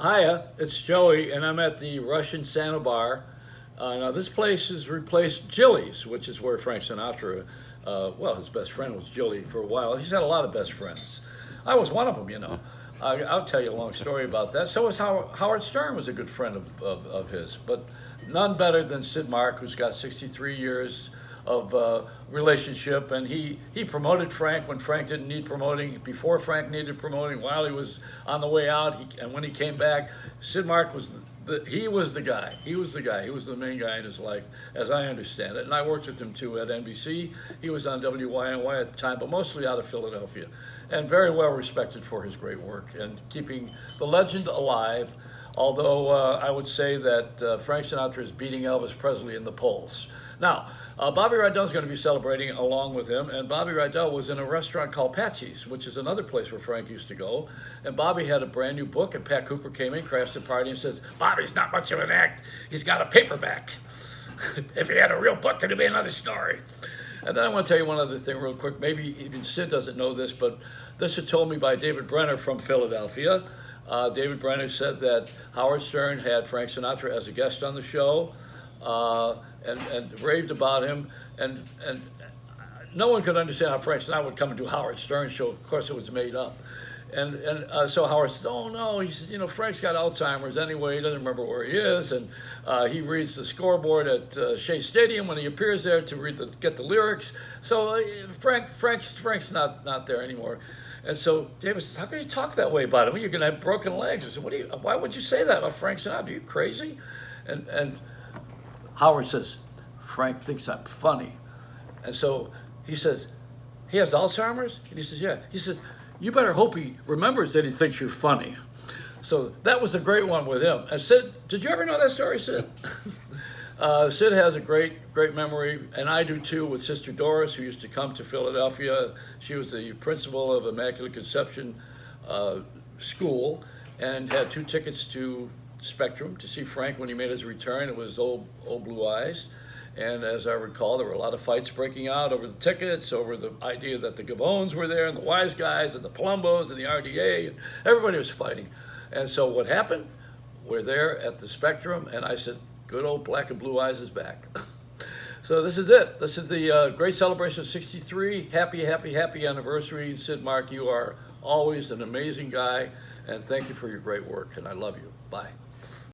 Hiya, it's Joey, and I'm at the Russian Santa Bar. Now, this place has replaced Jilly's, which is where Frank Sinatra, well, his best friend was Jilly for a while. He's had a lot of best friends. I was one of them, you know. I'll tell you a long story about that. So was Howard Stern was a good friend of his, but none better than Sid Mark, who's got 63 years of relationship, and he promoted Frank when Frank didn't need promoting, before Frank needed promoting, while he was on the way out, and when he came back. Sid Mark was he was the guy. He was the guy. He was the main guy in his life, as I understand it. And I worked with him too at NBC. He was on WYNY at the time, but mostly out of Philadelphia, and very well respected for his great work and keeping the legend alive. Although I would say that Frank Sinatra is beating Elvis Presley in the polls. Now, Bobby Rydell is going to be celebrating along with him, and Bobby Rydell was in a restaurant called Patsy's, which is another place where Frank used to go. And Bobby had a brand new book, and Pat Cooper came in, crashed the party, and says, "Bobby's not much of an act. He's got a paperback. If he had a real book, it'd be another story." And then I want to tell you one other thing real quick. Maybe even Sid doesn't know this, but this was told me by David Brenner from Philadelphia. David Brenner said that Howard Stern had Frank Sinatra as a guest on the show, and raved about him, and no one could understand how Frank Sinatra would come and do Howard Stern's show. Of course, it was made up. So Howard says, "Oh no," he says, "Frank's got Alzheimer's anyway. He doesn't remember where he is, and he reads the scoreboard at Shea Stadium when he appears there to get the lyrics. So Frank's not there anymore." And so David says, "How can you talk that way about him? You're going to have broken legs." I said, "Why would you say that about Frank Sinatra? Are you crazy?" And Howard says, "Frank thinks I'm funny." And so he says, "He has Alzheimer's?" And he says, "Yeah." He says, "You better hope he remembers that he thinks you're funny." So that was a great one with him. And Sid, did you ever know that story, Sid? Sid has a great memory, and I do too, with Sister Doris, who used to come to Philadelphia. She was the principal of Immaculate Conception School, and had 2 tickets to Spectrum to see Frank when he made his return. It was Old Blue Eyes. And as I recall, there were a lot of fights breaking out over the tickets, over the idea that the Gavones were there, and the Wise Guys, and the Palombos, and the RDA, and everybody was fighting. And so what happened? We're there at the Spectrum, and I said, "Good old Black and Blue Eyes is back." So this is it. This is the great celebration of 63. Happy anniversary. Sid Mark, you are always an amazing guy, and thank you for your great work, and I love you. Bye.